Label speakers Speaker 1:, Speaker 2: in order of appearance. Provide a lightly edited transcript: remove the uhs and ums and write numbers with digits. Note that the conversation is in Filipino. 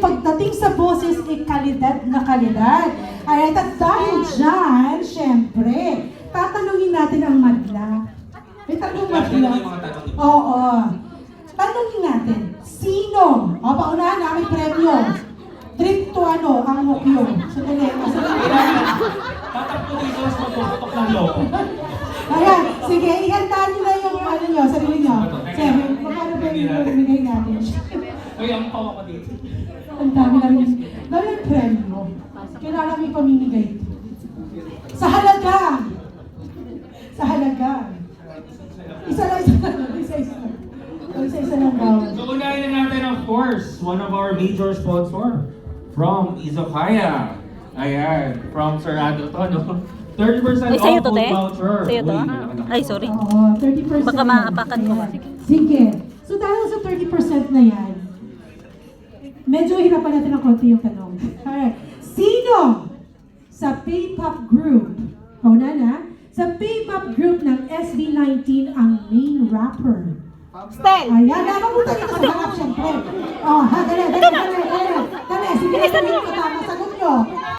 Speaker 1: pagdating sa boses, kalidad na kalidad. Alright, at dahil dyan, syempre, tatanungin natin ang madla. May tanong madla? Oo. Tanungin natin, sino? O, paunahan na, may premyo. Trip to ano, ang mukyo. Sandali,
Speaker 2: Tatakbo dito, mas magpuputok ng loob.
Speaker 1: Ayan, sige, ihandaan nyo na yung ano nyo, sarili nyo. Sige, magkano ba yung bigay natin?
Speaker 2: Kaya ang pawa ko dito.
Speaker 1: Ang dami namin premyo. Kailangan may pamimigay. Sa halaga! Sa halaga. Isa lang daw.
Speaker 2: So unahin na natin, of course, one of our major sponsor from Izokaya. Ayan, from Sir Adelton. 30%
Speaker 3: Ay, sa'yo
Speaker 2: off
Speaker 3: to,
Speaker 2: food
Speaker 3: te?
Speaker 2: voucher.
Speaker 3: Sa'yo to?
Speaker 2: Uy,
Speaker 3: Ay, sorry.
Speaker 1: Oo, 30%.
Speaker 3: Baka maapakan ko.
Speaker 1: Sige. So dahil sa 30% na yan, medyo hirapan natin ng konti yung tanong. Alright. Sino sa P-pop group, sa P-pop group ng SB19 ang main rapper?
Speaker 3: Stel!
Speaker 1: Ayan, napapunta dito sa harap, syempre. Oh, ha, dali. Sige, sabihin ko tama sa